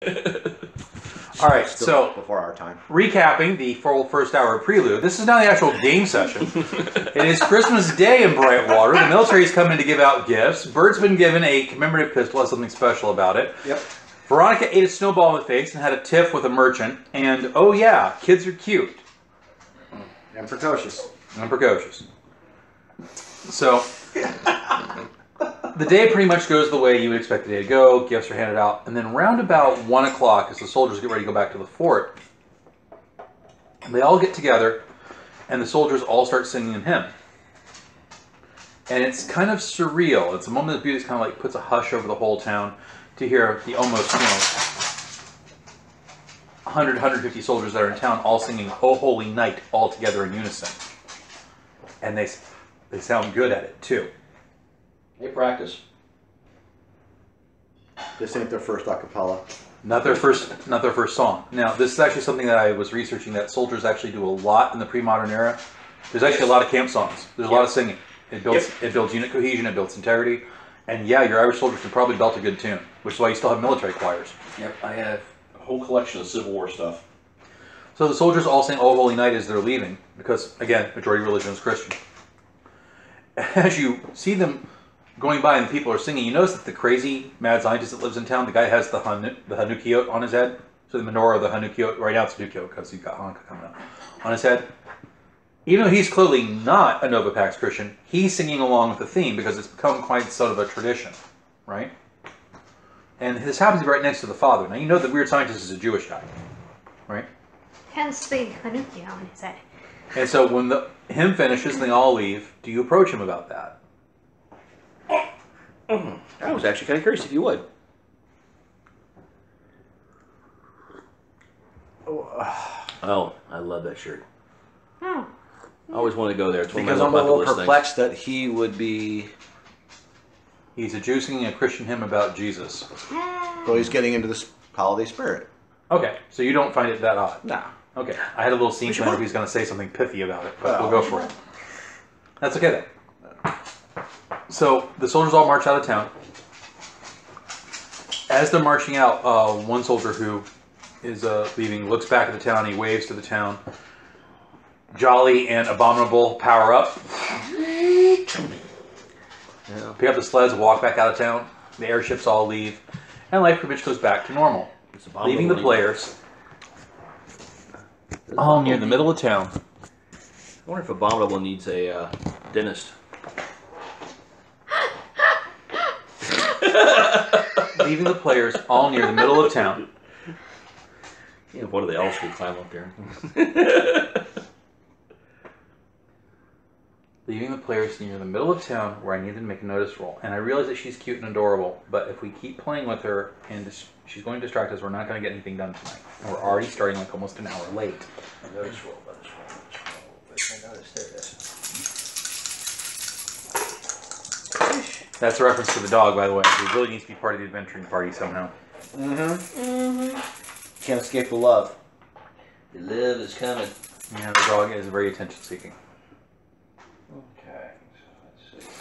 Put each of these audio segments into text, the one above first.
All right, Still so before our time. recapping the full first hour prelude. This is not the actual game session. It is Christmas Day in Brightwater. The military's coming to give out gifts. Bert's been given a commemorative pistol, has something special about it. Yep. Veronica ate a snowball in the face and had a tiff with a merchant. And oh yeah, kids are cute. And precocious. And precocious. So, the day pretty much goes the way you would expect the day to go. Gifts are handed out. And then round about 1 o'clock, as the soldiers get ready to go back to the fort, they all get together and the soldiers all start singing a hymn. And it's kind of surreal. It's a moment of beauty that kind of like puts a hush over the whole town to hear the almost, 100, 150 soldiers that are in town all singing "O Holy Night" all together in unison. And they sound good at it too. They practice. This ain't their first acapella. Not their first song. Now, this is actually something that I was researching that soldiers actually do a lot in the pre-modern era. There's actually a lot of camp songs. There's a lot of singing. It builds unit cohesion. It builds integrity. And yeah, your average soldier can probably belt a good tune, which is why you still have military choirs. Yep, I have a whole collection of Civil War stuff. So the soldiers all sing "O Holy Night" as they're leaving, because again, majority religion is Christian. As you see them going by and the people are singing, you notice that the crazy mad scientist that lives in town, the guy has the Hanukkot on his head. So the menorah of the Hanukkot, right now it's Hanukkot because he's got Hanukkah coming up, on his head. Even though he's clearly not a Nova Pax Christian, he's singing along with the theme because it's become quite sort of a tradition, right? And this happens to be right next to the father. Now you know the weird scientist is a Jewish guy, right? Hence the Hanukkah on his head. And so when the hymn finishes and they all leave, do you approach him about that? I was actually kind of curious if you would. Oh, I love that shirt. Oh. I always wanted to go there. It's one of my Because I'm a bucket little list things. perplexed that he would be. He's a Jew singing a Christian hymn about Jesus. So he's getting into this holiday spirit. Okay, so you don't find it that odd? Nah. Okay, I had a little scene where he's going to say something pithy about it, but we'll go for it. That's okay then. So the soldiers all march out of town. As they're marching out, one soldier who is leaving looks back at the town. He waves to the town. Jolly and Abominable power up. Pick up the sleds, walk back out of town. The airships all leave, and life pretty much goes back to normal. Leaving the players all near the middle of town. I wonder if Abominable needs a dentist. Leaving the players all near the middle of town. Yeah, one of the elves could climb up there. Leaving the players near the middle of town where I need to make a notice roll. And I realize that she's cute and adorable, but if we keep playing with her and she's going to distract us, we're not going to get anything done tonight. And we're already starting like almost an hour late. Notice roll, notice roll, notice roll. Notice, there it is. That's a reference to the dog, by the way. He really needs to be part of the adventuring party somehow. Can't escape the love. The love is coming. Yeah, the dog is very attention-seeking. Okay, so let's see.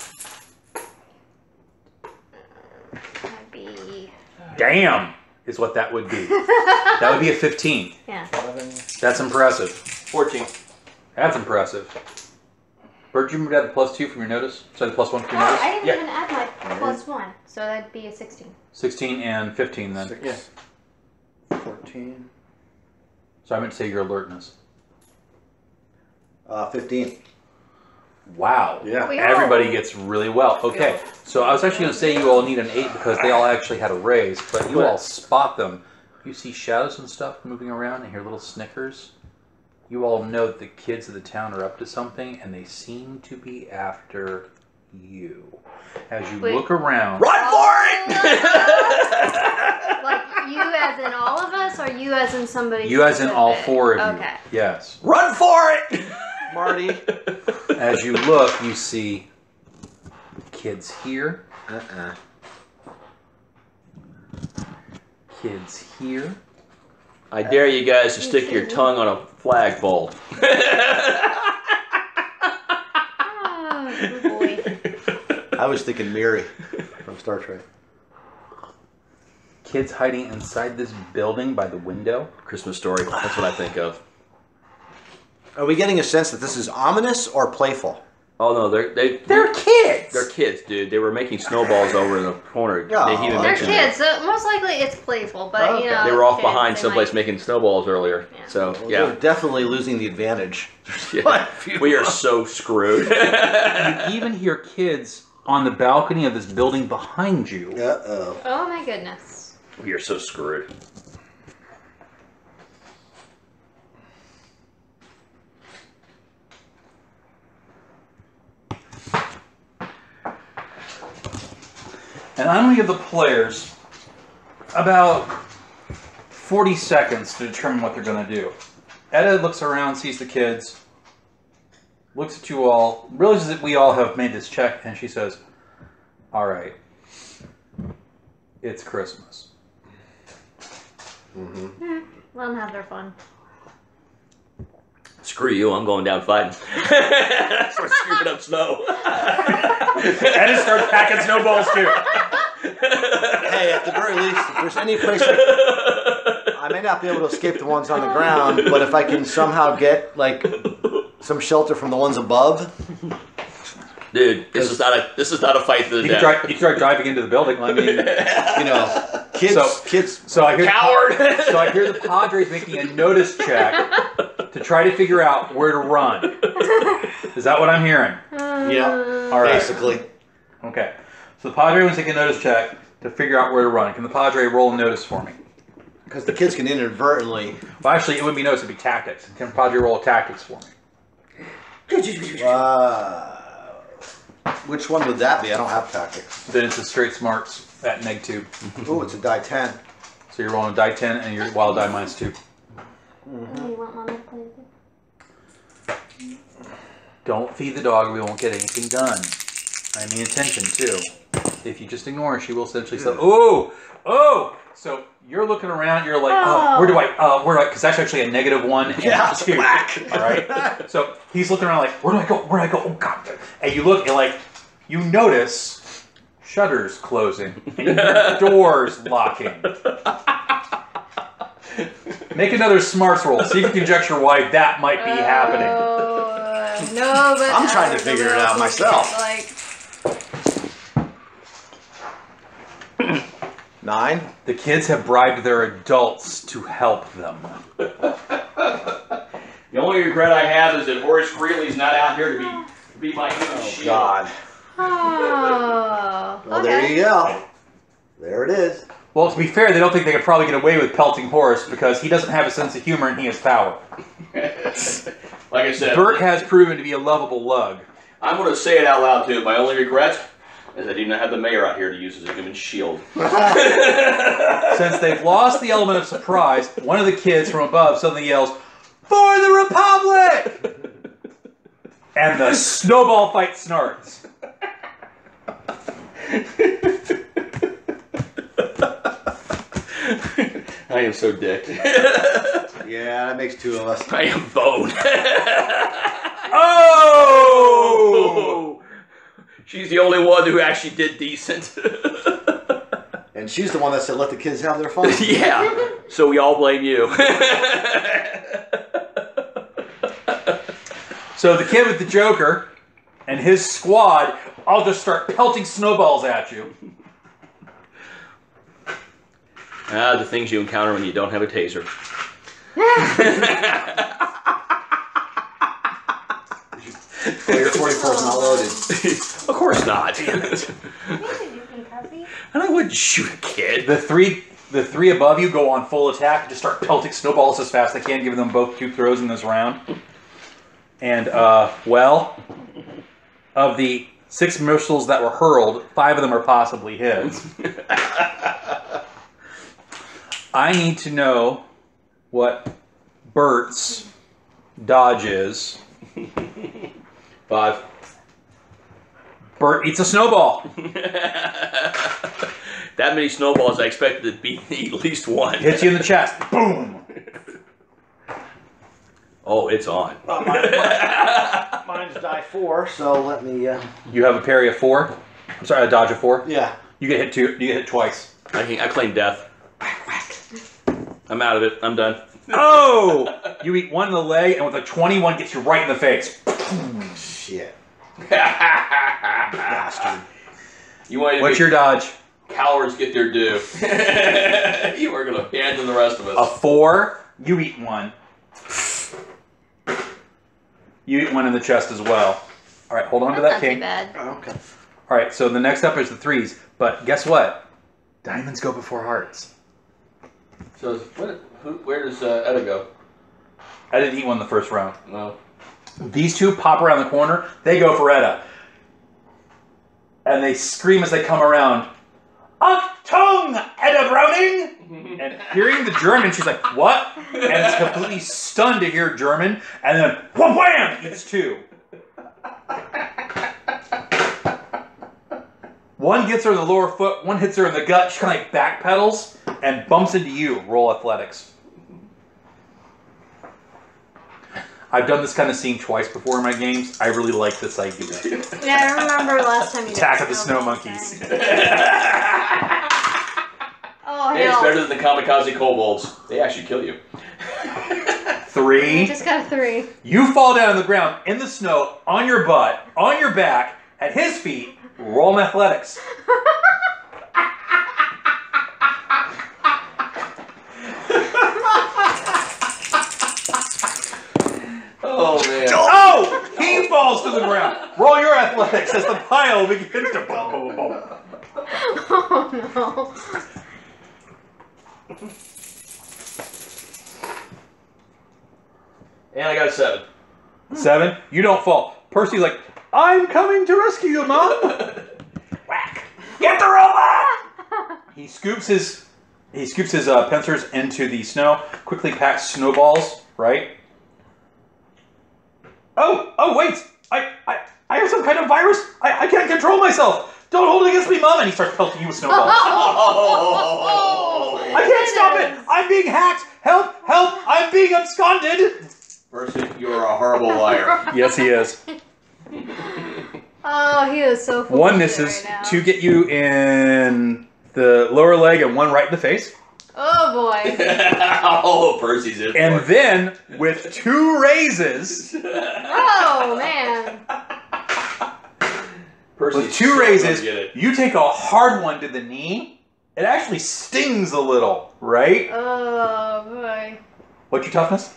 That'd be... Damn, is what that would be. That would be a 15. Yeah. 11. That's impressive. 14. That's impressive. Bert, you add the +2 from your notice? Sorry, the +1 from your Oh, notice? I didn't even add my +1, so that'd be a 16. 16 and 15 then. 6. Yeah. 14. So I meant to say your alertness. 15. Wow. Yeah. Everybody gets really well. Okay. So I was actually going to say you all need an 8 because they all actually had a raise, but you all spot them. You see shadows and stuff moving around and hear little snickers. You all know that the kids of the town are up to something and they seem to be after you. As you look around... Run for it! Like you as in all of us, or you as in somebody You as in all specific? 4 of you. Okay. Yes. Run for it! Marty. As you look, you see kids here. Kids here. I dare you guys to stick your tongue on a flagpole. Oh, good boy. I was thinking Miri from Star Trek. kids hiding inside this building by the window. Christmas Story. That's what I think of. Are we getting a sense that this is ominous or playful? Oh no, they're kids. They're kids, dude. They were making snowballs over in the corner. Yeah. They even They're mentioned it. kids, so most likely it's playful, but Okay. you know. They were off kids, behind they someplace might- making snowballs earlier. Yeah. So Well, yeah. they're definitely losing the advantage. Yeah. We are so screwed. You even hear kids on the balcony of this building behind you. Uh-oh. Oh my goodness. We are so screwed. And I'm going to give the players about 40 seconds to determine what they're going to do. Etta looks around, sees the kids, looks at you all, realizes that we all have made this check, and she says, all right, it's Christmas. Let them have their fun. Screw you, I'm going down fighting. Start scooping up snow. Etta starts packing snowballs too. Hey, at the very least, if there's any place I may not be able to escape the ones on the ground, but if I can somehow get like some shelter from the ones above. Dude, this is not a fight to the You death. can try driving into the building. I mean, You know, kids. so I hear Coward! So I hear the Padres making a notice check to try to figure out where to run. Is that what I'm hearing? Yeah, All right. basically. Okay. So the Padre wants to take a notice check to figure out where to run. Can the Padre roll a notice for me? Because the kids can inadvertently. Well, actually, it wouldn't be notice, it'd be tactics. Can the Padre roll tactics for me? Which one would that be? I don't have tactics. Then it's a straight smarts at -2. Ooh, it's a die 10. So you're rolling a die 10 and your wild die -2. Oh, you want Mama to play with it? Don't feed the dog or we won't get anything done. I mean attention too. If you just ignore her, she will essentially say, oh! So you're looking around, you're like, where do I, because that's actually a -1 and Yeah, 2. whack. All right? So he's looking around like, where do I go? Oh, God. And you look and like, you notice shutters closing and you hear doors locking. Make another smarts roll. See if you can conjecture why that might be happening. No, but I'm trying to figure it out myself. Like, 9. The kids have bribed their adults to help them. The only regret I have is that Horace Greeley's not out here to be my human shield. God. oh, Well, okay. there you go. There it is. Well, to be fair, they don't think they could probably get away with pelting Horace because he doesn't have a sense of humor and he has power. Like I said, Bert has proven to be a lovable lug. I'm going to say it out loud too. My only regret is I do not have the mayor out here to use as a human shield. Since they've lost the element of surprise, one of the kids from above suddenly yells, "For the Republic!" And the snowball fight starts. I am so dicked. Yeah, that makes 2 of us. I am bone. Oh! She's the only one who actually did decent. And she's the one that said, let the kids have their fun. Yeah. So we all blame you. So the kid with the Joker and his squad all just start pelting snowballs at you. The things you encounter when you don't have a taser. Oh, your 44 is not loaded. Of course not. Maybe you can copy. And I wouldn't shoot a kid. The three above you go on full attack and just start pelting snowballs as fast as they can, giving them both 2 throws in this round. And, well, of the 6 missiles that were hurled, 5 of them are possibly his. I need to know what Bert's dodge is. 5. Bert eats a snowball. That many snowballs, I expected to be at least 1. Hits you in the chest. Boom. Oh, it's on. Mine's die 4, so let me, You have a parry of 4. I'm sorry, a dodge of 4. yeah. You get hit 2. You get hit twice. I claim death. I'm out of it. I'm done. Oh! You eat one in the leg, and with a 21 gets you right in the face. Shit. Bastard. You want What's your dodge? cowards get their due. You are going to abandon the rest of us. A 4. You eat one. You eat one in the chest as well. All right, hold on to that, That's not king. too bad. Okay. All right, so the next up is the 3s. But guess what? Diamonds go before hearts. So, where does Etta go? I didn't eat one in the first round. No. These two pop around the corner. They go for Etta. And they scream as they come around, Achtung, Etta Browning! And hearing the German, she's like, what? And is completely stunned to hear German. And then, wham, wham, eats 2. One gets her in the lower foot, one hits her in the gut. She kind of like backpedals and bumps into you. Roll athletics. I've done this kind of scene twice before in my games. I really like this idea. Yeah, I remember last time you did Attack of the Snow snowball Monkeys. thing. Oh, Hey, it's hell. better than the kamikaze kobolds. They actually kill you. 3. I just got a 3. You fall down on the ground in the snow, on your butt, on your back, at his feet. Roll an athletics. Oh, man. Oh! He falls to the ground. Roll your athletics as the pile begins to boom, boom, boom. Oh, no. And I got a 7. 7. You don't fall. Percy's like, I'm coming to rescue you, Mom. Whack. Get the robot! He scoops his pincers into the snow, quickly packs snowballs, right? Oh, wait! I have some kind of virus! I can't control myself! Don't hold it against me, Mom! And he starts pelting you with snowballs. Oh, I can't stop it! I'm being hacked! Help! Help! I'm being absconded! Percy, you're a horrible liar. Yes, he is. Oh, he is so full One of misses, shit right now. 2 get you in the lower leg, and 1 right in the face. Oh, boy. Oh, Percy's in. And for it. then, with 2 raises, Oh, man. Percy's with 2 so raises, gonna get it. you take a hard one to the knee. It actually stings a little, right? Oh, boy. What's your toughness?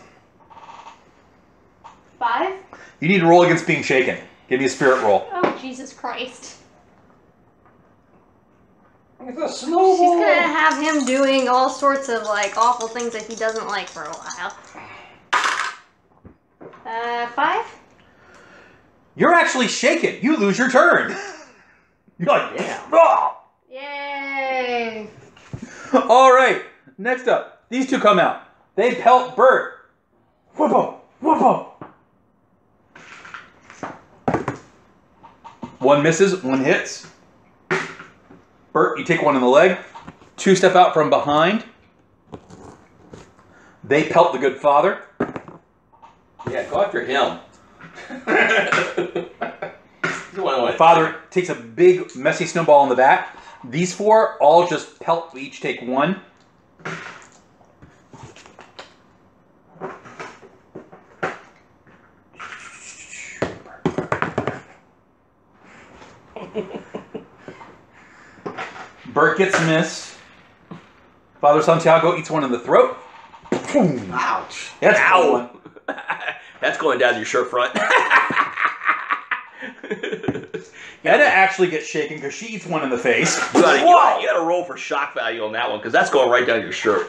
5? You need to roll against being shaken. Give me a spirit roll. Oh, Jesus Christ. It's a snowball. She's gonna have him doing all sorts of, like, awful things that he doesn't like for a while. 5? You're actually shaken. You lose your turn. You're like, Damn. "Ah!" Yay! All right. Next up, these 2 come out. They pelt Bert. Whoop 'em. Whoop 'em. 1 misses, 1 hits. Bert, you take 1 in the leg. 2 step out from behind. They pelt the good father. Yeah, go after him. He's the one who went- Father takes a big, messy snowball in the back. These 4 all just pelt. We each take 1. Bert gets missed. Father Santiago eats 1 in the throat. Boom. Ouch. That's a Ow. cool one. That's going down your shirt front. Etta actually gets shaken because she eats 1 in the face. You Whoa! gotta roll for shock value on that one, because that's going right down your shirt.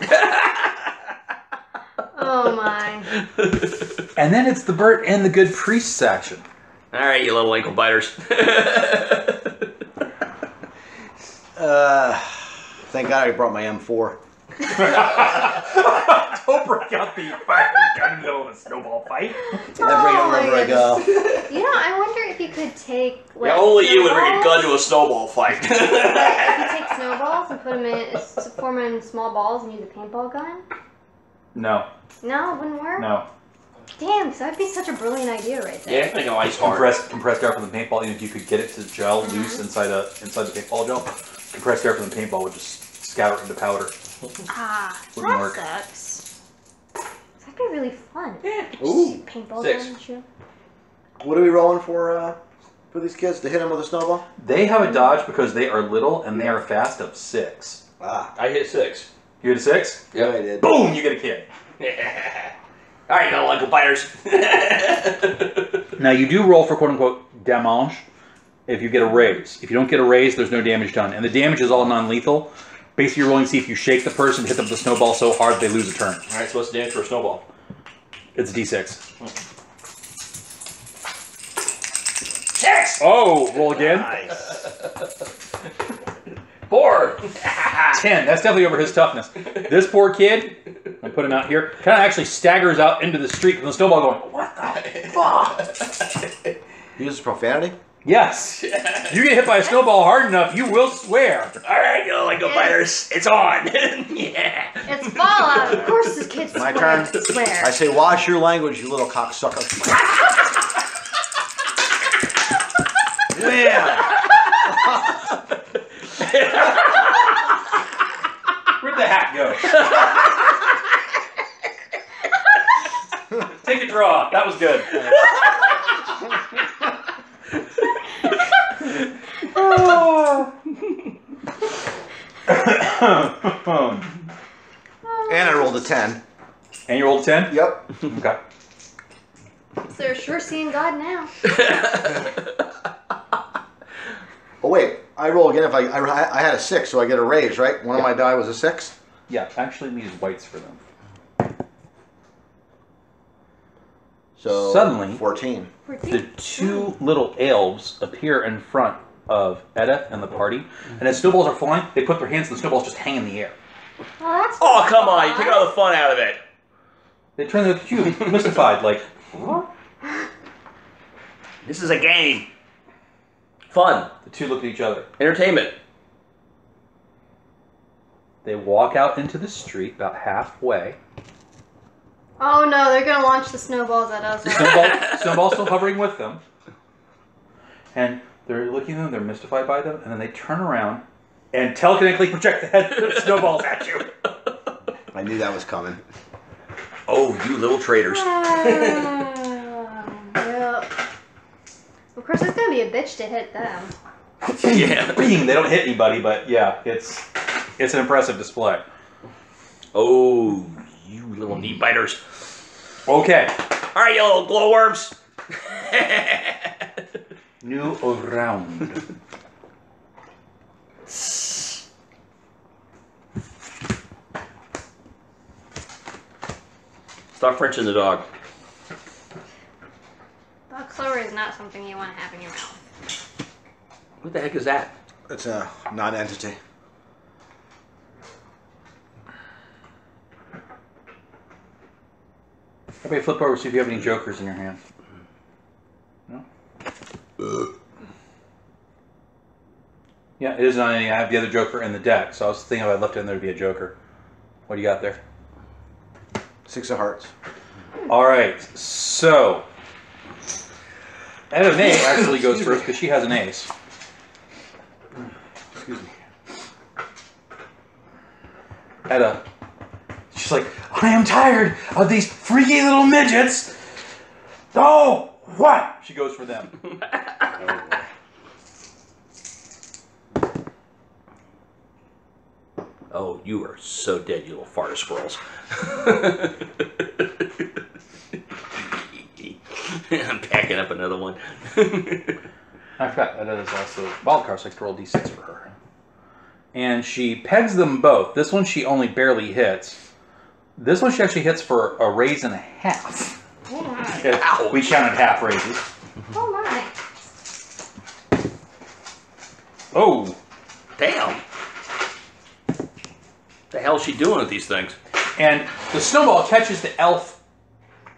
Oh, my. And then it's the Bert and the good priest section. Alright, you little ankle biters. Thank God I brought my M4. Don't break out the fire gun in the middle of a snowball fight. I bring it wherever I go. You know, I wonder if you could take, like, Yeah, only you would bring a snowballs. gun to a snowball fight. If you take snowballs and put them in, form them in small balls and use a paintball gun? No, No, it wouldn't work? no. Damn, so that'd be such a brilliant idea right there. Yeah, I think ice hard. Compressed air from the paintball, even if you could get it to gel loose inside the paintball gel, compressed air from the paintball would just scatter it into powder. Wouldn't that work. sucks. That'd be really fun. Yeah. Ooh. Paintball 6. gun and shoot. What are we rolling for these kids to hit them with a snowball? They have a dodge because they are little and they are fast of 6. Ah. I hit 6. You hit a 6? Yeah, I did. Boom! You get a kid. All right, you little Uncle Biters. Now you do roll for quote unquote damage if you get a raise. If you don't get a raise, there's no damage done, and the damage is all non-lethal. Basically, you're rolling to see if you shake the person, hit them with a snowball so hard they lose a turn. All right, so what's the damage for a snowball? It's a D6. 6. Oh, roll again. Nice. 4. 10. That's definitely over his toughness. This poor kid, I put him out here, kind of actually staggers out into the street from the snowball going, what the fuck? Uses profanity? Yes. You get hit by a snowball hard enough, you will swear. All right, you little Uncle Biters, it's on. Yeah. It's Fallout. Of course, this kid's My turn. swear. I say, wash your language, you little cocksucker. Yeah. Where'd the hat go? Take a draw. That was good. And I rolled a 10. And you rolled a 10? Yep. Okay. So they're sure seeing God now. Oh wait, I roll again if I had a 6, so I get a raise, right? One of my die was a 6. Yeah, actually we use whites for them. So Suddenly- 14. The two little elves appear in front of Edda and the party, and as snowballs are flying, they put their hands and the snowballs just hang in the air. Oh, that's Oh, come on, you take all the fun out of it. They turn the cube mystified, like, what? This is a game. Fun. The two look at each other. Entertainment. They walk out into the street about halfway. Oh no, they're gonna launch the snowballs at us. Snowball's still hovering with them. And they're looking at them, they're mystified by them, and then they turn around and telekinetically project the head of snowballs at you. I knew that was coming. Oh, you little traitors. Yep. Of course, it's gonna be a bitch to hit them. Yeah. They don't hit anybody, but yeah, it's an impressive display. Oh, you little knee biters. Okay. All right, you little glowworms. New round. Stop Frenching the dog. Dog slower is not something you want to have in your mouth. What the heck is that? It's a non-entity. Everybody flip over, see if you have any jokers in your hand. No? Yeah, it is not any. I have the other joker in the deck, so I was thinking if I left it in there to be a joker. What do you got there? 6 of hearts. Alright, so Edda May actually goes first because she has an ace. Excuse me. Edda, she's like, I am tired of these freaky little midgets. Oh, what? She goes for them. Oh, you are so dead, you little farter squirrels. I'm packing up another one. I forgot that is also Wildcard likes to roll d6 for her. And she pegs them both. This one she only barely hits. This one she actually hits for a raise and a half. Oh my. If we counted half raises. Oh my. Oh. Damn. The hell is she doing with these things? And the snowball catches the elf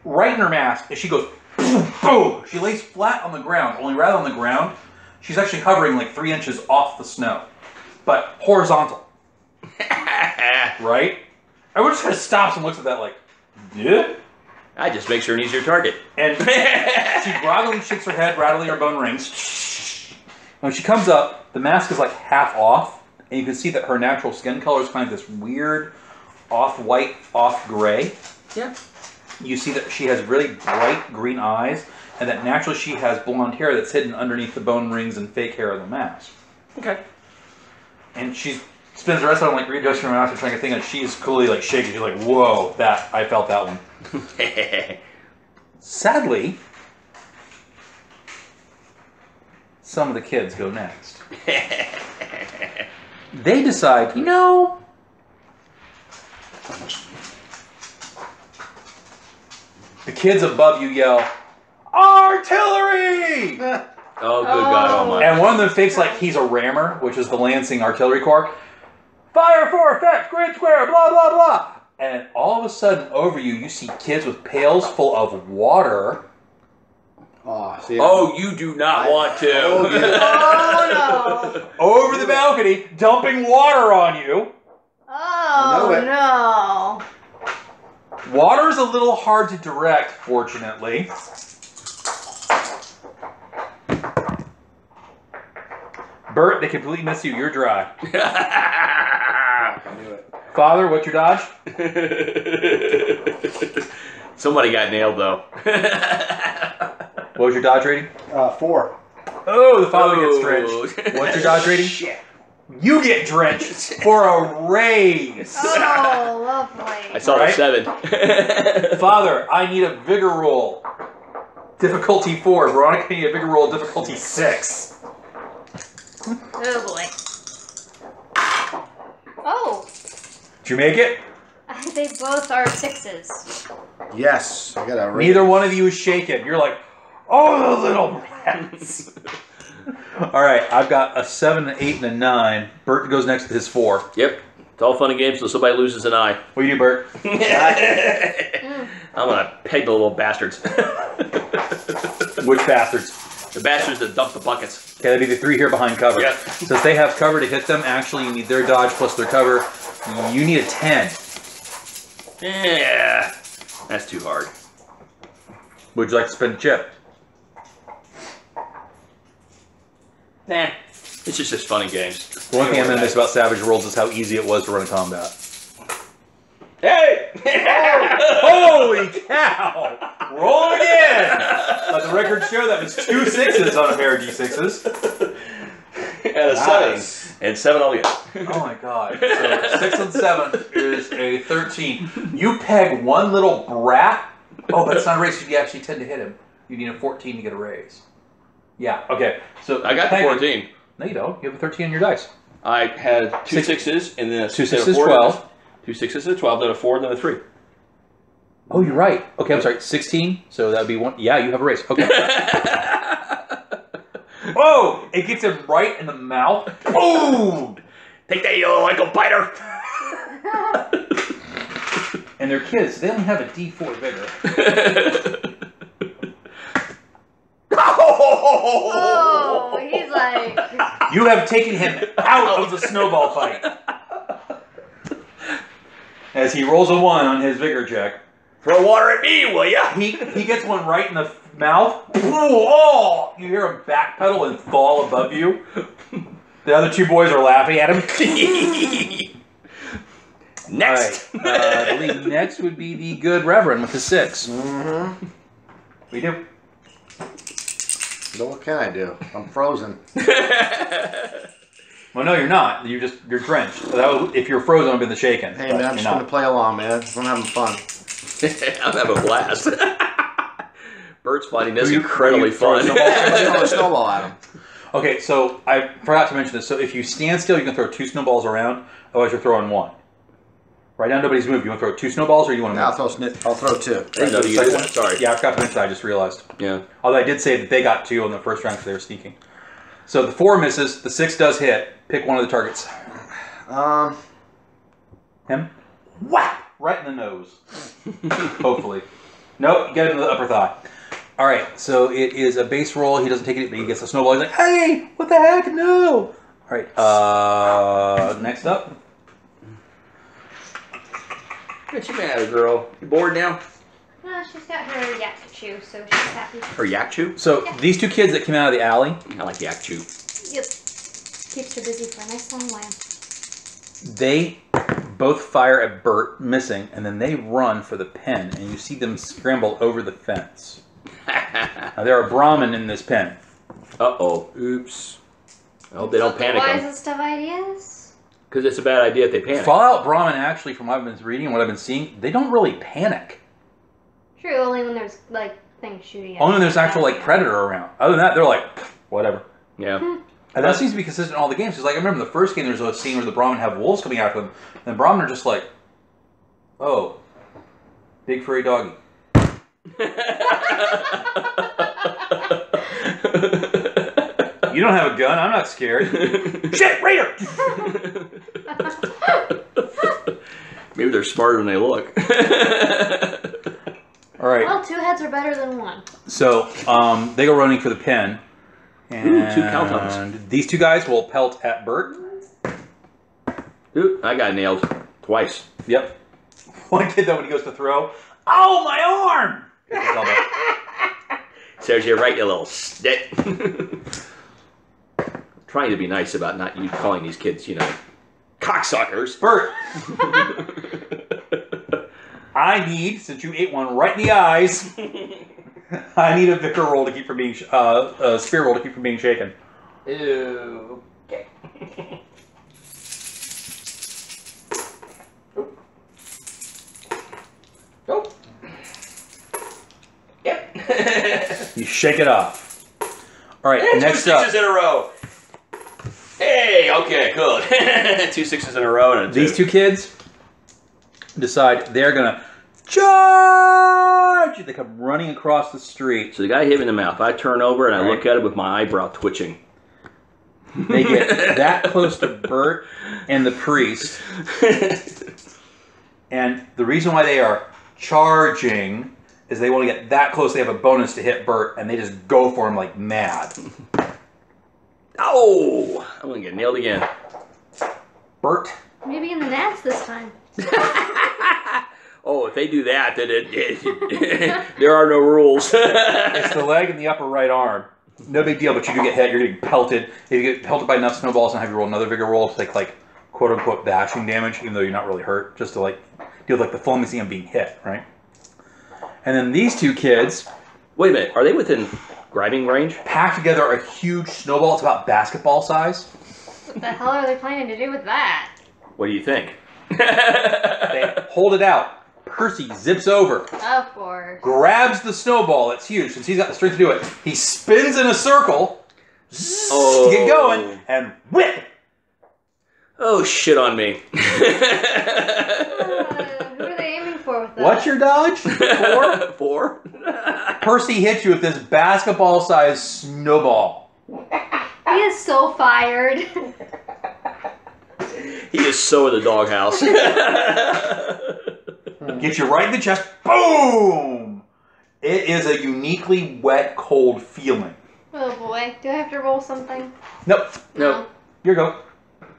right in her mask, and she goes boom, boom. She lays flat on the ground, only rather on the ground, she's actually hovering like 3 inches off the snow, but horizontal. Right? Everyone just kind of stops and looks at that like, yeah? I just makes her an easier target. And she groggily shakes her head, rattling her bone rings. When she comes up, the mask is like half off, and you can see that her natural skin color is kind of this weird off-white, off-gray. Yeah. You see that she has really bright green eyes, and that naturally she has blonde hair that's hidden underneath the bone rings and fake hair of the mask. Okay. And she spends the rest of it like readjusting her mouth and trying to think, and she's coolly like shaking. She's like, "Whoa, that I felt that one." Sadly, some of the kids go next. They decide, you know, the kids above you yell, "Artillery!" Oh, good God Almighty. And one of them thinks like he's a rammer, which is the Lansing Artillery Corps. Fire for effect, grid square, blah, blah, blah. And all of a sudden, over you, you see kids with pails full of water. Oh, see. Oh, you do not want to. Oh, Oh no! Over the balcony, dumping water on you. Oh no! Water's a little hard to direct, fortunately. Bert, they completely miss you. You're dry. I knew it. Father, what's your dodge? Somebody got nailed, though. What was your dodge rating? 4. Oh, the father gets Oh. drenched. What's your dodge rating? Shit. You get drenched for a raise. Oh, lovely. I saw Right? a 7. Father, I need a vigor roll. Difficulty 4. Veronica, I need a vigor roll. Difficulty 6. Oh boy. Oh, Did you make it? they both are 6s. Yes, I got a raise. Neither one of you is shaken. You're like, oh, the little brats. All right, I've got a 7, an 8, and a 9. Bert goes next to his 4. Yep. It's all fun and games until somebody loses an eye. What do you do, Bert? I'm going to peg the little bastards. Which bastards? The bastards that dump the buckets. Okay, that'd be the 3 here behind cover. Yep. So if they have cover to hit them, actually you need their dodge plus their cover. You need a 10. Yeah. That's too hard. Would you like to spend a chip? Nah. It's just fun and games. The one thing I'm going to miss about Savage Worlds is how easy it was to run a combat. Hey! Holy cow! Roll again! Let the record show that was 2 6s on a pair of D6s. And a 7. And 7 altogether. Oh my god. So 6 and 7 is a 13. You peg one little brat. Oh, but it's not a raise. You actually tend to hit him. You need a 14 to get a raise. Yeah, okay. So I got the peg- 14. No, you don't. You have a 13 on your dice. I had 2 Six- 6s and then a 2 then a 6s, 4, 12. 2 6s and a 12, then a 4, then a 3. Oh, you're right. Okay, I'm sorry. 16. So that would be 1. Yeah, you have a raise. Okay. Oh! It gets him right in the mouth. Boom! Take that, you little ankle biter! And they're kids. They only have a D4 vigor. Oh, he's like. You have taken him out of the snowball fight. As he rolls a 1 on his vigor check. Throw water at me, will ya? He gets one right in the mouth. Oh! You hear him backpedal and fall above you. The other 2 boys are laughing at him. Next. All right. I believe next would be the good Reverend with the 6. Mm-hmm. We do. So what can I do? I'm frozen. Well, no, you're not. You're drenched. So that would, if you're frozen, I've been the shaken. Hey, but man, I'm you're just not. going to play along, man. I'm having fun. I'm having a blast. Bert's finding this Who you- incredibly who you throw fun. I'm just throwing a snowball at him. Okay, so I forgot to mention this. So if you stand still, you can throw 2 snowballs around. Otherwise, you're throwing 1. Right now, nobody's moved. You want to throw 2 snowballs, or you want to Yeah, move? I'll throw 2. I didn't know you could do that. Sorry. Yeah, I forgot to mention that. I just realized. Yeah. Although I did say that they got 2 on the first round because they were sneaking. So the 4 misses. The 6 does hit. Pick one of the targets. Him? Whack! Right in the nose. Hopefully. Nope, you get him in the upper thigh. Alright, so it is a base roll. He doesn't take it, but he gets a snowball. He's like, hey, what the heck? No! Alright, next up. Get your man, girl. You bored now? No, she's got her yak to chew, so she's happy. Or yak chew? So these 2 kids that came out of the alley, I like yak chew. Yep. Keeps her busy for a nice long while. They both fire at Bert, missing, and then they run for the pen, and you see them scramble over the fence. Now, there are Brahmin in this pen. Uh-oh. Oops. I hope they don't panic Why them. is this stuff ideas? Because it's a bad idea if they panic. Fallout Brahmin, actually, from what I've been reading and what I've been seeing, they don't really panic. True, only when there's like things shooting at Only when them. there's actual like predator around. Other than that, they're like, whatever. Yeah. And that seems to be consistent in all the games. Because like I remember in the first game, there's a scene where the Brahmin have wolves coming after them, and the Brahmin are just like, "Oh, big furry doggy." You don't have a gun. I'm not scared. Shit, raider! Maybe they're smarter than they look. All right. Well, 2 heads are better than 1. So they go running for the pen, and Ooh, 2 Caltons. these 2 guys will pelt at Bert. Ooh, I got nailed twice. Yep. One kid though, when he goes to throw, oh my arm! Hits his elbow. Serves you right, you little stick. Trying to be nice about not you calling these kids, cocksuckers. Bert, I need, since you ate one right in the eyes, I need a vicar roll to keep from being a spear roll to keep from being shaken. Ew. Okay. Nope. Yep. You shake it off. All right, And next 2 up, 6s in a row. Hey, okay, good. 2 6s in a row and a 2. these 2 kids decide they're gonna charge. They come running across the street. So the guy hit me in the mouth. I turn over and I look at it with my eyebrow twitching. They get that close to Bert and the priest. And the reason why they are charging is they want to get that close. They have a bonus to hit Bert, and they just go for him like mad. Oh! I'm going to get nailed again. Bert, Maybe in the gnats this time. Oh, if they do that, then there are no rules. it's the leg and the upper right arm. No big deal, but you do get hit. You're getting pelted. If you get pelted by enough snowballs and have you roll another vigor roll to take like quote-unquote bashing damage, even though you're not really hurt, just to like deal with like the full museum being hit, right? And then these 2 kids Wait a minute. Are they within grabbing range? pack together a huge snowball. It's about basketball size. What the hell are they planning to do with that? What do you think? They hold it out. Percy zips over, Of course. grabs the snowball. It's huge. Since he's got the strength to do it, he spins in a circle to get going, and whip! Oh, shit on me. Who are they aiming for with that? What's your dodge? 4? 4? Percy hits you with this basketball-sized snowball. He is so fired. He is so in the doghouse. Gets you right in the chest. Boom! It is a uniquely wet, cold feeling. Oh boy. Do I have to roll something? Nope. Nope. Here you go.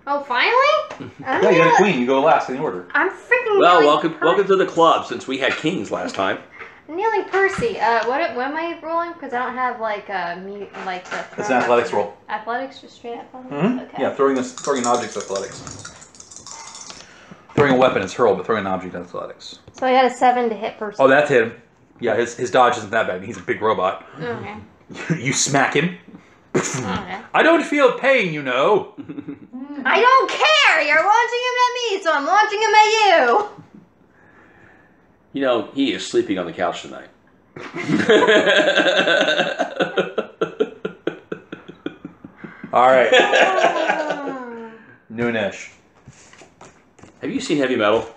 Oh, finally? Yeah, you got a queen. You go last in the order. I'm freaking Well, kneeling welcome to the club, since we had kings last time. Kneeling Percy. What am I rolling? Because I don't have like the. It's an athletics roll. Athletics, just straight athletics. Mm-hmm. Okay. Yeah, throwing an object's athletics. Throwing a weapon is hurl, but throwing an object is athletics. So I got a 7 to hit Percy. Oh, that's hit him. Yeah, his dodge isn't that bad. He's a big robot. Okay. You smack him. Okay. I don't feel pain, you know. I don't care. You're launching him at me, so I'm launching him at you. You know, he is sleeping on the couch tonight. All right, Oh. noonish. Have you seen Heavy Metal?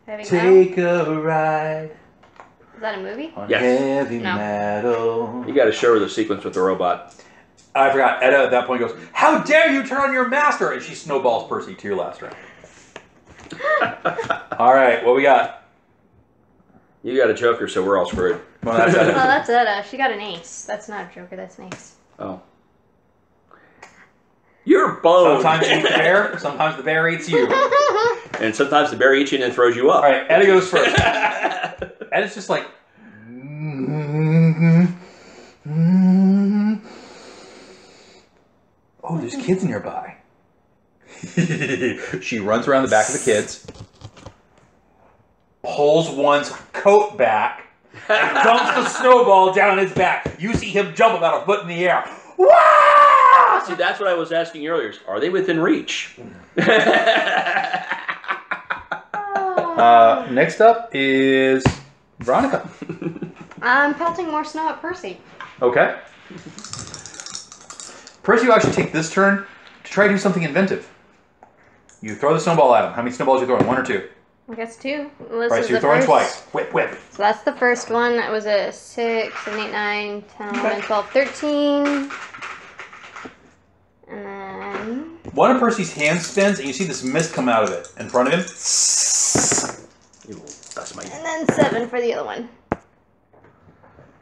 Heavy metal? Take a ride Is that a movie? on Yes. heavy No. metal. You got to show her the sequence with the robot. I forgot. Edda at that point goes, "How dare you turn on your master!" And she snowballs Percy to your last round. All right, what we got? You got a Joker, so we're all screwed. Well, that's Oh, Edda. that's Edda. She got an ace. That's not a Joker. That's an ace. Oh. You're boned. Sometimes you eat the bear, sometimes the bear eats you. All And sometimes the bear eats you and then throws you up. right, Edda goes first. Edda's just like, oh, there's kids nearby. She runs around the back of the kids, pulls one's coat back, and dumps the snowball down his back. You see him jump about a foot in the air. Wah! See, that's what I was asking earlier. Are they within reach? Next up is Veronica. I'm pelting more snow at Percy. Okay. Percy will actually take this turn to try to do something inventive. You throw the snowball at him. How many snowballs are you throwing? 1 or 2? I guess 2. This Right, is so you're the throwing first. twice. Whip, whip. So that's the first one. That was a 6, 7, 8, 9, 10, 11, 12, 13. And then... One of Percy's hands spins, and you see this mist come out of it in front of him. That's my. And then 7 for the other one.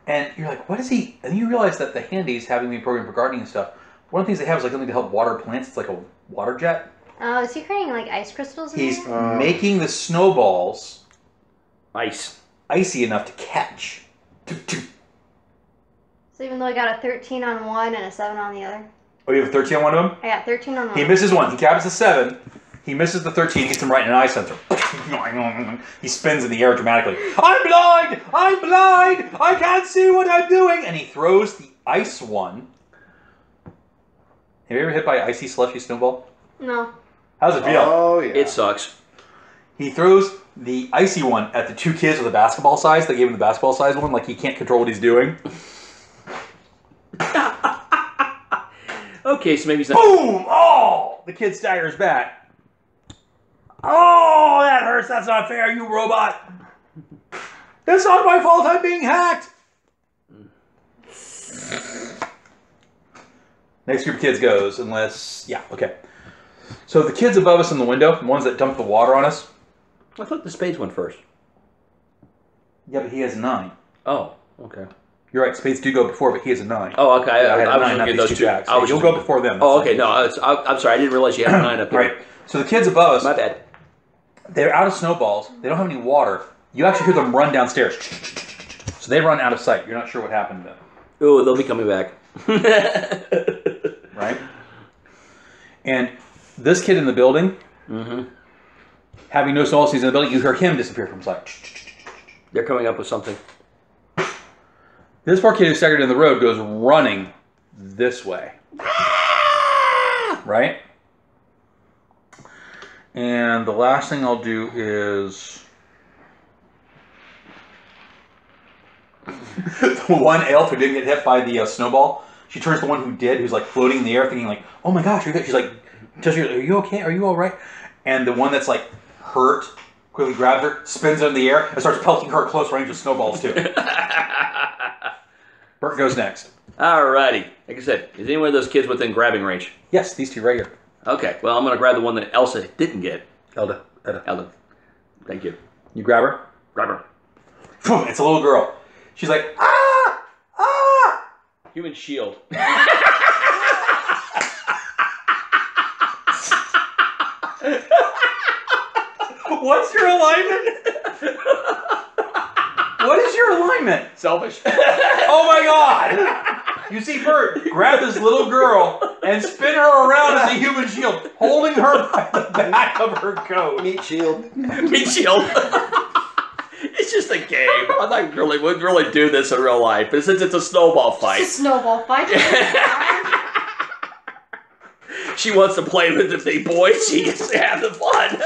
And you're like, what is he? And you realize that the handies having me programmed for gardening and stuff, one of the things they have is like something to help water plants. It's like a water jet. Oh, is he creating like ice crystals in He's there? making the snowballs Ice. icy enough to catch. So even though I got a 13 on one and a 7 on the other? Oh, you have a 13 on one of them? I got 13 on one. He misses one. He grabs the 7. He misses the 13. He gets him right in an eye sensor. He spins in the air dramatically. I'm blind! I'm blind! I can't see what I'm doing! And he throws the ice one. Have you ever hit by an icy slushy snowball? No. How's it feel? Oh, yeah. It sucks. He throws the icy one at the 2 kids with the basketball size. They gave him the basketball size one, like he can't control what he's doing. Okay, so maybe he's not. Boom! Oh! The kid staggers back. Oh, that hurts. That's not fair, you robot. It's not my fault I'm being hacked. Next group of kids goes, unless... Yeah, okay. So the kids above us in the window, the ones that dumped the water on us. I thought the spades went first. Yeah, but he has 9. Oh, okay. You're right, spades do go before, but he has a 9. Oh, okay. Yeah, I had a I was 9, not looking at these those 2 two. jacks. I was You'll just- go before them. Oh, That's okay. No, I'm sorry. I didn't realize you had a 9 up here. Right. So the kids above us, My bad. they're out of snowballs. They don't have any water. You actually hear them run downstairs. So they run out of sight. You're not sure what happened to them. Oh, they'll be coming back. Right? And this kid in the building, having no snowball season in the building, you hear him disappear from sight. They're coming up with something. This poor kid who staggered in the road goes running this way. Right? And the last thing I'll do is... the one elf who didn't get hit by the snowball, she turns to the one who did, who's like floating in the air, thinking like, "Oh my gosh, she's like, tells her, are you okay? Are you all right?" And the one that's like hurt quickly grabs her, spins her in the air, and starts pelting her at close range with snowballs too. Bert goes next. Alrighty. Like I said, is any one of those kids within grabbing range? Yes, these 2 right here. Okay. Well, I'm going to grab the one that Elsa didn't get. Elda. Elda. Thank you. You grab her. Grab her. It's a little girl. She's like, ah! Ah! Human shield. What's your alignment? What is your alignment? Selfish. Oh my god! You see Bert grab this little girl and spin her around as a human shield, holding her by the back of her coat. Meat shield. Meat shield. It's just a game. I'm not really would really do this in real life, but since it's a snowball fight, It's a snowball fight. she wants to play with the big boys. She gets to have the fun.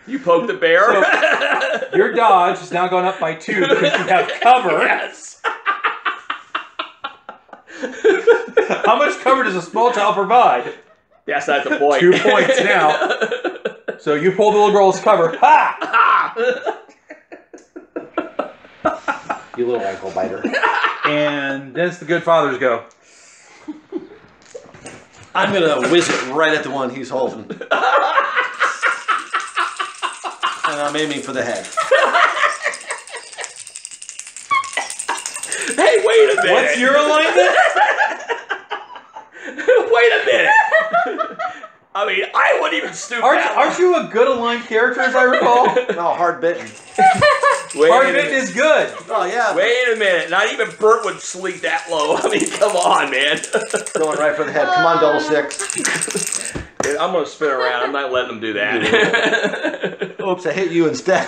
You poke the bear. So, your dodge is now gone up by 2 because you have cover. Yes. How much cover does a small child provide? Yes, that's the point. 2 points now. So you pull the little girl's cover. Ha! You little ankle biter. And then it's the good fathers go. I'm going to whiz it right at the one he's holding. And I'm aiming for the head. Hey, wait a minute. What's your alignment? Wait a minute. I mean, I wouldn't even stoop down. Aren't you a good aligned character, as I recall? No, hard bitten. Hard bitten is good. Oh yeah. Wait a minute. Not even Bert would sleep that low. I mean, come on, man. Going right for the head. Come on, double six. Dude, I'm gonna spin around. I'm not letting them do that. Oops, I hit you instead.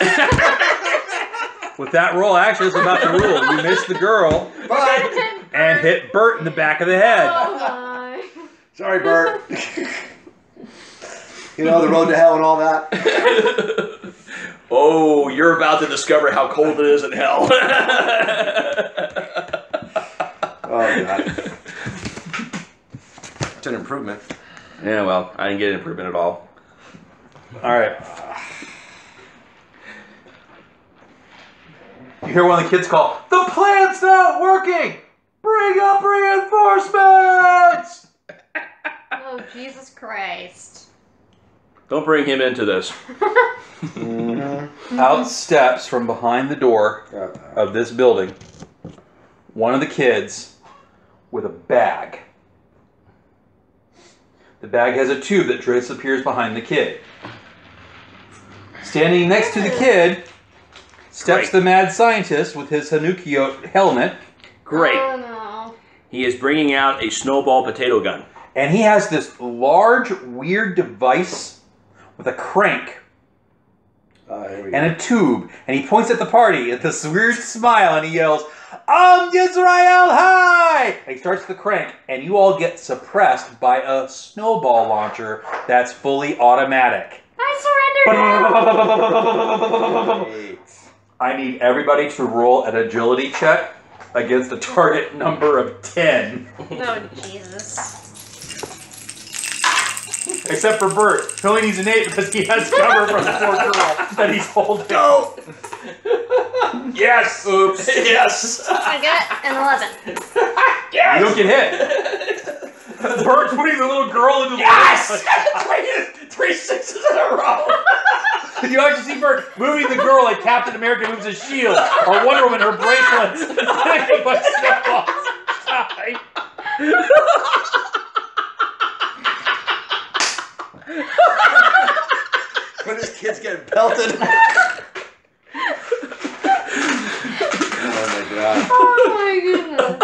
With that roll, actually, it's about to rule. You missed the girl Bye. and hit Bert in the back of the head. Oh my. Sorry, Bert. You know, the road to hell and all that. Oh, you're about to discover how cold it is in hell. Oh, God. It's an improvement. Yeah, well, I didn't get an improvement at all. All right. You hear one of the kids call, "The plan's not working! Bring up reinforcements!" Oh, Jesus Christ. Don't bring him into this. Out steps from behind the door of this building one of the kids with a bag. The bag has a tube that disappears behind the kid. Standing next to the kid steps the mad scientist with his Hanukio helmet. Great. Oh no. He is bringing out a snowball potato gun. And he has this large, weird device with a crank Here we and a tube. And he points at the party with this weird smile and he yells, Yisrael High! And he starts the crank. And you all get suppressed by a snowball launcher that's fully automatic. I surrendered. I need everybody to roll an agility check against a target number of 10. Oh, Jesus. Except for Bert. He only needs an 8 because he has cover from the poor girl that he's holding. Go! Yes! Oops. Yes! I get an 11. You don't get hit. Bert's putting the little girl into the Yes! Three sixes in a row! You actually see Bert moving the girl like Captain America moves his shield, or Wonder Woman her bracelets, and hitting a bunch of snowballs. When this kid's getting pelted. Oh my God. Oh my goodness.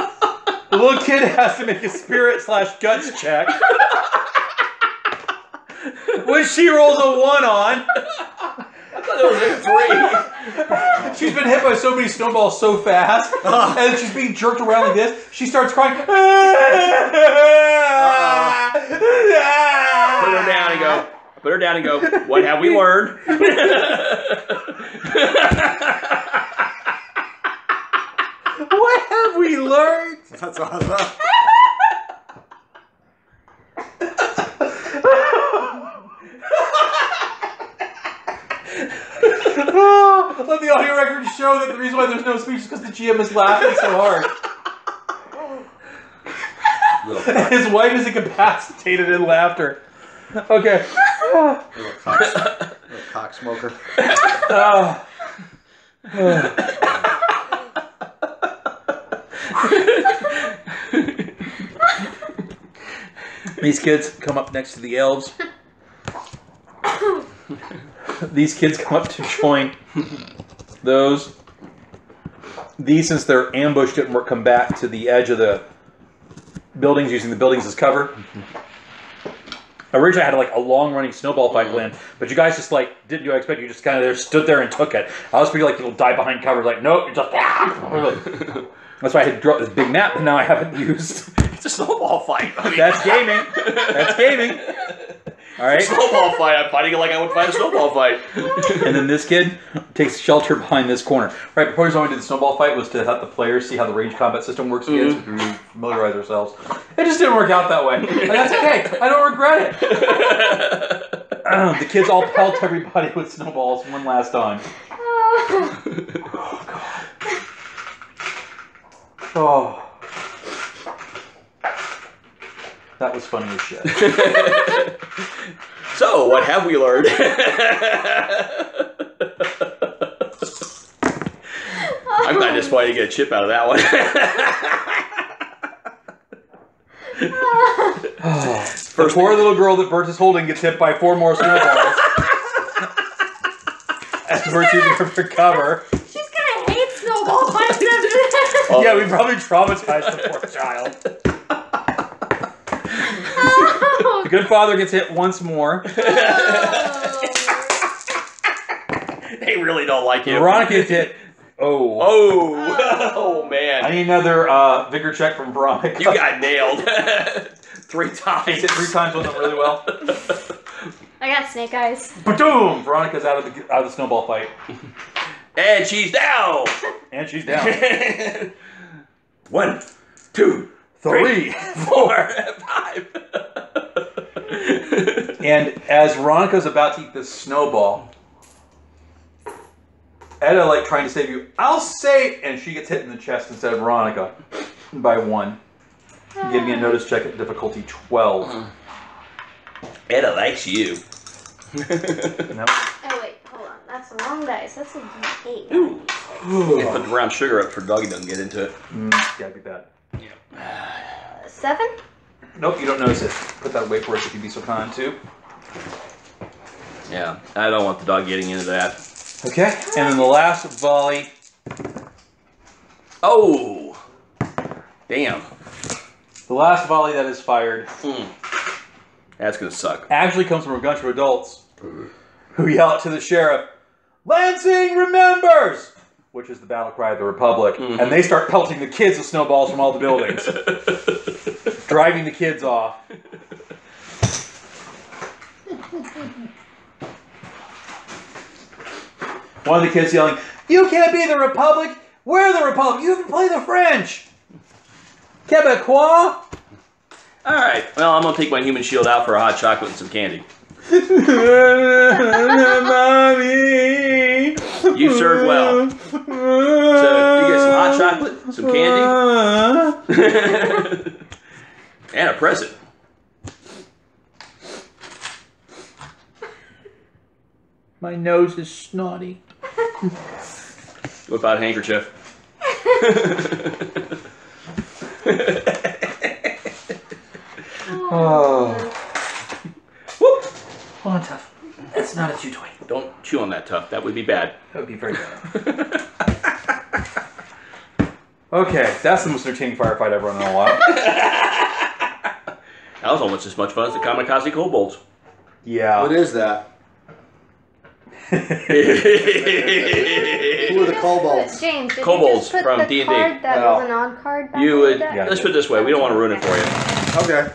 The little kid has to make a spirit/guts check. When she rolls a 1 on, I thought it was a 3. she's been hit by so many snowballs so fast, and she's being jerked around like this, she starts crying. Put Put her down and go. Put her down and go. What have we learned? What have we learned? That's awesome. Let the audio records show that the reason why there's no speech is because the GM is laughing so hard. His wife is incapacitated in laughter. Okay. Little cock smoker. These kids come up next to the elves. These kids come up to join those. These, since they're ambushed, didn't come back to the edge of the buildings, using the buildings as cover. Originally, I had like a long-running snowball fight planned, but you guys just like didn't do what I expected. You just kind of stood there and took it. I was figuring like you'll die behind cover. Like, nope, you just. That's why I had dropped this big map, and now I haven't used. It's a snowball fight. I mean, That's gaming. That's gaming. All right. snowball fight. I'm fighting it like I would fight a snowball fight. And then this kid takes shelter behind this corner. Right, before we did the snowball fight was to have the players see how the range combat system works again, so we familiarize ourselves. It just didn't work out that way. And that's okay. I don't regret it. The kids all pelt everybody with snowballs one last time. Oh, God. Oh. That was funny as shit. So, what have we learned? I'm kind of disappointed to get a chip out of that one. The poor little girl that Bert is holding gets hit by 4 more snowballs. As Bert's using her for cover. She's snowballs by himself. Yeah, we probably traumatized the poor child. The good father gets hit once more. They really don't like you. Veronica gets hit. Oh. Oh man. I need another vigor check from Veronica. You got nailed 3 She's times. hit 3 times with them really well. I got snake eyes. Boom! Veronica's out of the snowball fight. And she's down. And she's down. 1, 2, 3. 4, 5. And as Veronica's about to eat this snowball, Etta, like, trying to save you, I'll say, and she gets hit in the chest instead of Veronica by 1. Give me a notice check at difficulty 12. Etta likes you. No. Oh wait, hold on. That's the wrong dice. That's a D8. Ooh. Yeah, put the brown sugar up for Doggy doesn't get into it. Gotta be bad. 7? Nope, you don't notice it. Put that away for us if you'd be so kind to. Yeah, I don't want the dog getting into that. Okay, and then the last volley. Oh! Damn. The last volley that is fired That's gonna suck. actually comes from a bunch of adults who yell out to the sheriff, "Lansing remembers!" Which is the battle cry of the Republic. And they start pelting the kids with snowballs from all the buildings, driving the kids off. One of the kids yelling, "You can't be the Republic! We're the Republic! You can play the French! Quebecois!" Alright, well, I'm gonna take my human shield out for a hot chocolate and some candy. Mommy! You served well. So, you get some hot chocolate, some candy, and a present. My nose is snotty. Whip out a handkerchief. Oh. Whoop! Hold on, Tough. That's not a chew toy. Don't chew on that, Tough. That would be bad. That would be very bad. Okay, that's the most entertaining firefight I've run in a while. That was almost as much fun as the Kamikaze Kobolds. Yeah. What is that? Who are the kobolds? James, did Kobolds you just put from the D&D. card that No. was an odd card back You in would. the deck? Let's put it this way. We don't want to ruin it for you. Okay.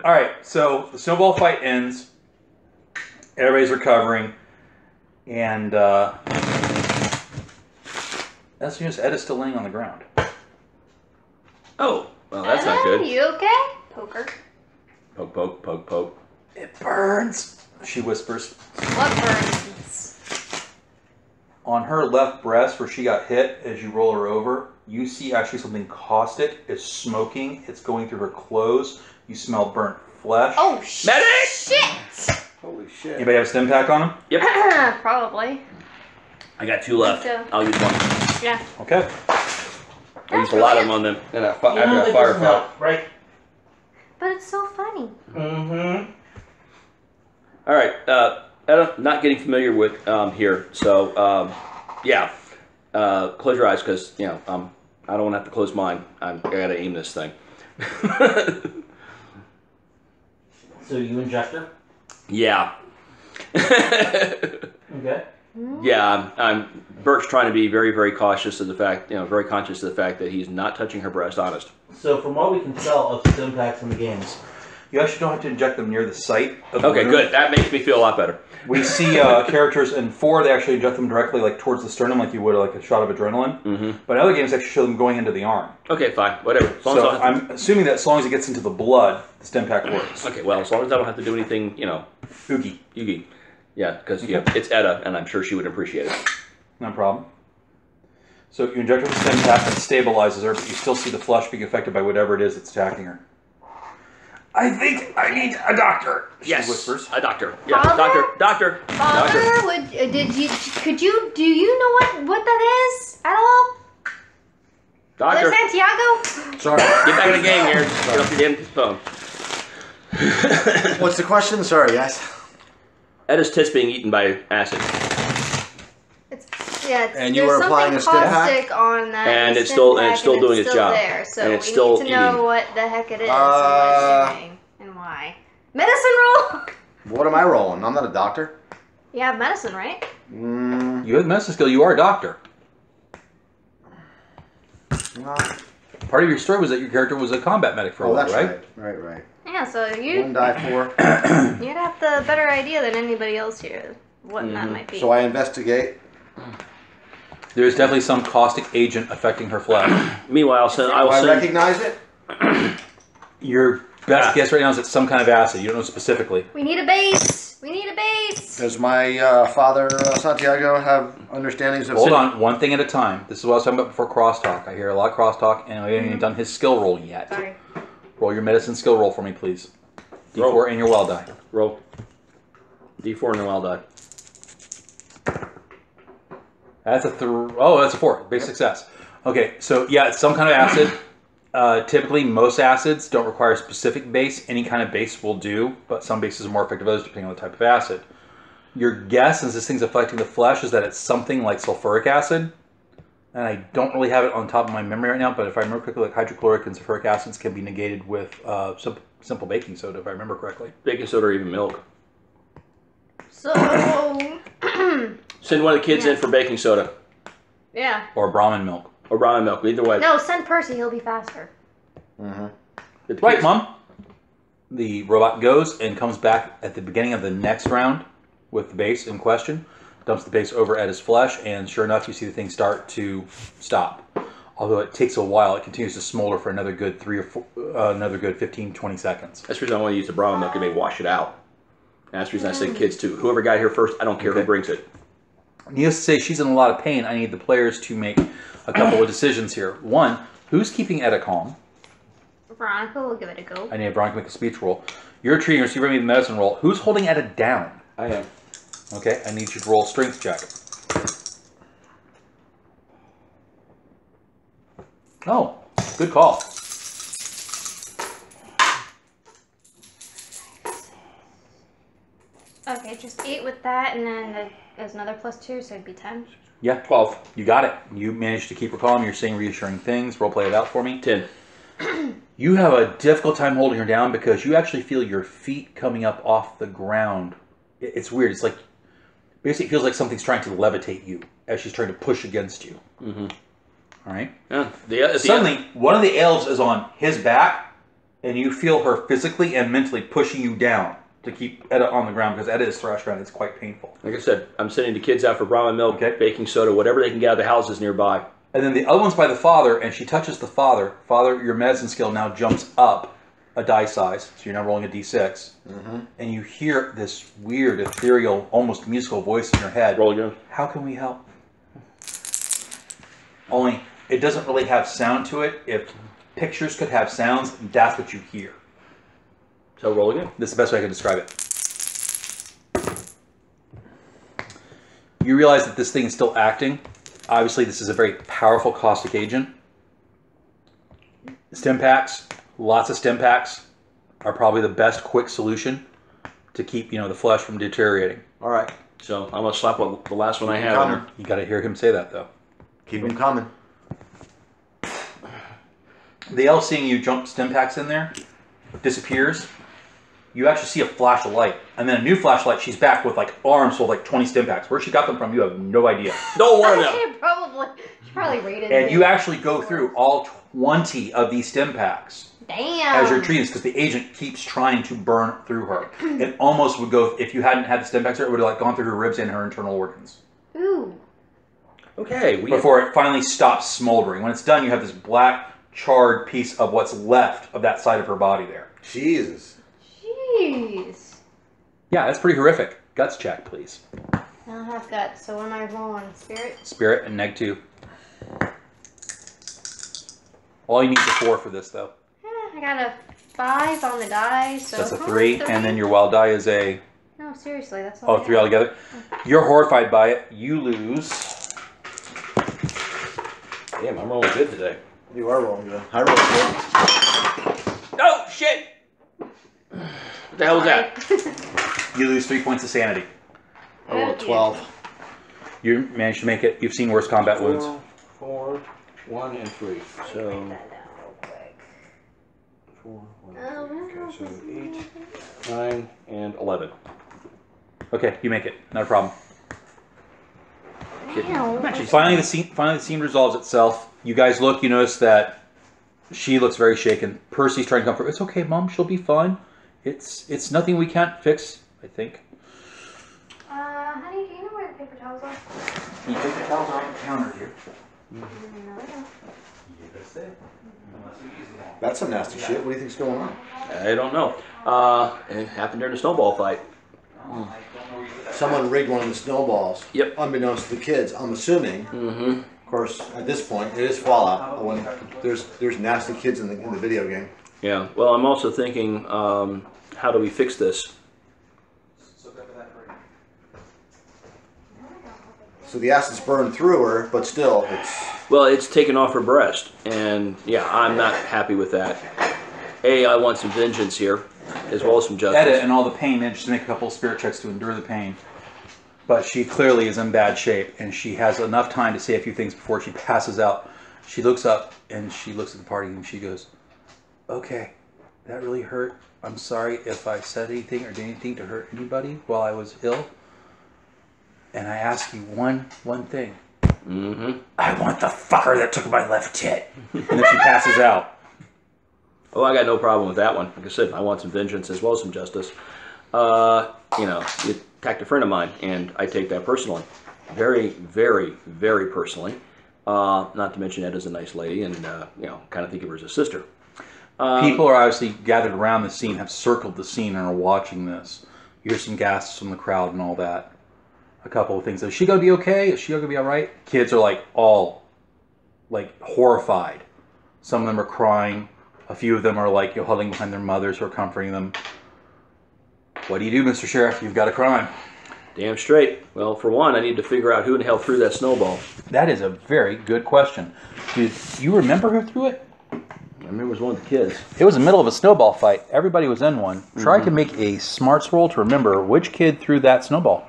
Alright, so the snowball fight ends. Everybody's recovering. And, that's just Edda's still laying on the ground. Oh, well, that's not Ella, good. You okay? Poker. Poke, poke, poke, poke. It burns, she whispers. What burns? On her left breast, where she got hit, as you roll her over, you see actually something caustic. It's smoking. It's going through her clothes. You smell burnt flesh. Oh, Medic! shit! Holy shit. Anybody have a stim pack on him? Yep. Probably. I got 2 left. So- I'll use one. Yeah. Okay. I used a lot of them on them. And after that fire fight. Right. But it's so funny. Mm-hmm. All right, Etta, not getting familiar with here, so yeah, close your eyes because I don't want to have to close mine. I gotta aim this thing. So you inject her? Yeah. Okay. Yeah, I'm Bert's trying to be very, very cautious of the fact, very conscious of the fact that he's not touching her breast. Honest. So from what we can tell of stim packs in the games, You actually don't have to inject them near the site of the Okay, wound. good. That makes me feel a lot better. We see characters in 4, they actually inject them directly like towards the sternum like you would like a shot of adrenaline. Mm-hmm. But in other games actually show them going into the arm. Okay, fine, whatever. As long So as I don't have I'm assuming that as long as it gets into the blood, the stem pack works. to, okay, well, as long as I don't have to do anything, Oogie. Yugi. Yeah, because it's Etta, and I'm sure she would appreciate it. No problem. So you inject her with the stem pack and stabilizes her, but you still see the flesh being affected by whatever it is that's attacking her. I think I need a doctor, she Yes, whispers. a doctor. Yeah, Father? doctor. Father, do you know what that is at all? Doctor. Father Santiago? Sorry. Get back in the game here. Get off your damn phone. What's the question? Sorry, guys. Etta's tits being eaten by acid. It's Yeah, And you there's were applying something a stim pack? caustic on that. And it's stim still- pack, and it's still doing its job. There, so And it's we still need to know eating. what the heck it is and what it's doing and why. Medicine roll. What am I rolling? I'm not a doctor. You have medicine, right? Mm, You have medicine skill. You are a doctor. no. Part of your story was that your character was a combat medic for a Oh, while, that's right? right. Yeah. So One you die 4. you'd have the better idea than anybody else here what that might be. So I investigate. There's definitely some caustic agent affecting her flesh. Meanwhile, I will Do I send. recognize it? Your best guess right now is it's some kind of acid. You don't know specifically. We need a base. We need a base. Does my father, Santiago, have understandings of... Hold on, one thing at a time. This is what I was talking about before crosstalk. I hear a lot of crosstalk, and we haven't even done his skill roll yet. Sorry. Roll your medicine skill roll for me, please. D4 Roll. and your wild die. Roll. D4 and a wild die. That's a that's a 4. Base success. Okay, so yeah, it's some kind of acid. Typically, most acids don't require a specific base. Any kind of base will do, but some bases are more effective than others depending on the type of acid. Your guess, since this thing's affecting the flesh, is that it's something like sulfuric acid. And I don't really have it on top of my memory right now, but if I remember correctly, like hydrochloric and sulfuric acids can be negated with simple baking soda, if I remember correctly. Baking soda or even milk. So Send one of the kids in for baking soda yeah. Or Brahmin milk. or ramen milk. Either way. No, send Percy. He'll be faster. Mm-hmm. Get the Right, kids- Mom. The robot goes and comes back at the beginning of the next round with the base in question, dumps the base over at his flesh, and sure enough, you see the thing start to stop. Although it takes a while, it continues to smolder for another good 15, 20 seconds. That's the reason I want to use the brown milk. It may wash it out. And that's the reason I say kids too. Whoever got here first, I don't care who Okay. brings it. Needless to say, she's in a lot of pain. I need the players to make a couple of decisions here. One, who's keeping Etta calm? Veronica, we'll give it a go. I need Veronica to make a speech roll. You're treating her, so you're going to the medicine roll. Who's holding Etta down? I am. Okay, I need you to roll a strength check. Oh, good call. Okay, just 8 with that, and then there's another +2, so it'd be 10. Yeah, 12. you got it. You managed to keep her calm. You're saying reassuring things. Role play it out for me. 10. You have a difficult time holding her down because you actually feel your feet coming up off the ground. It's weird. It's like, basically it feels like something's trying to levitate you as she's trying to push against you. Mm-hmm. All right? Yeah. Suddenly, one of the elves is on his back, and you feel her physically and mentally pushing you down to keep Etta on the ground because Etta is thrashed around. It's quite painful. Like I said, I'm sending the kids out for ramen milk, Okay. baking soda, whatever they can get out of the houses nearby. And then the other one's by the father, and she touches the father. Father, your medicine skill now jumps up a die size, so you're now rolling a d6. Mm-hmm. And you hear this weird, ethereal, almost musical voice in your head. Roll again. How can we help? Only, it doesn't really have sound to it. If pictures could have sounds, that's what you hear. So roll again. This is the best way I can describe it. You realize that this thing is still acting. Obviously, this is a very powerful caustic agent. Stim packs, lots of stim packs, are probably the best quick solution to keep the flesh from deteriorating. All right. So I'm gonna slap the last one I have in Coming. there. You got to hear him say that though. Keep them coming. The elf seeing you jump stim packs in there disappears. You actually see a flash of light, and then a new flashlight. She's back with like arms full of like 20 stim packs. Where she got them from, you have no idea. Don't worry about it. She probably rated And it. you actually go through all 20 of these stim packs Damn. as you're treating this because the agent keeps trying to burn through her. It almost would go, if you hadn't had the stim packs, it would have like gone through her ribs and her internal organs Ooh. Okay. before it finally stops smoldering. When it's done, you have this black charred piece of what's left of that side of her body there. Jesus. Jeez. Yeah, that's pretty horrific. Guts check, please. I don't have guts, so what am I rolling? Spirit? Spirit and neg 2. All you need is a 4 for this, though. I got a 5 on the die, so That's a 3, and then your wild die is a... No, seriously, that's all. Oh, 3 altogether. You're horrified by it. You lose... Damn, I'm rolling good today. You are rolling good. I rolled good. Oh shit! What the hell was that? You lose 3 points of sanity. I rolled 12. You managed to make it. You've seen worse combat wounds. 4, 1, and 3. So, 4, 1, okay, so 8, 9, and 11. Okay, you make it. Not a problem. Ow. Finally, the scene resolves itself. You guys look. You notice that she looks very shaken. Percy's trying to comfort her. It's okay, Mom. She'll be fine. It's nothing we can't fix. I think. Honey, do you know where the paper towels are? You take the towels off the counter here. No, I don't. That's some nasty shit. What do you think's going on? I don't know. It happened during a snowball fight. Someone rigged one of the snowballs. Yep. Unbeknownst to the kids, I'm assuming. Mm-hmm. Of course, at this point, it is Fallout. When there's nasty kids in the video game. Yeah. Well, I'm also thinking, how do we fix this? So the acid's burned through her, but still, it's. Well, it's taken off her breast, and yeah, I'm not happy with that. I want some vengeance here, as well as some justice. Edit and all the pain managed to make a couple of spirit checks to endure the pain. But she clearly is in bad shape, and she has enough time to say a few things before she passes out. She looks up, and she looks at the party, and she goes, "Okay, that really hurt. I'm sorry if I said anything or did anything to hurt anybody while I was ill. And I ask you one thing. Mm-hmm. I want the fucker that took my left tit." And then she passes out. Oh, I got no problem with that one. Like I said, I want some vengeance as well as some justice. You know, you attacked a friend of mine, and I take that personally. Very, very, very personally. Not to mention Edda's a nice lady, and, you know, kind of think of her as a sister. People are obviously gathered around the scene, have circled the scene, and are watching this. You hear some gasps from the crowd and all that. A couple of things. Is she going to be okay? Is she going to be all right? Kids are like all like horrified. Some of them are crying. A few of them are like huddling behind their mothers who are comforting them. What do you do, Mr. Sheriff? You've got a crime. Damn straight. Well, for one, I need to figure out who in the hell threw that snowball. That is a very good question. Do you remember who threw it? I remember it was one of the kids. It was the middle of a snowball fight. Everybody was in one. Try to make a smarts roll to remember which kid threw that snowball.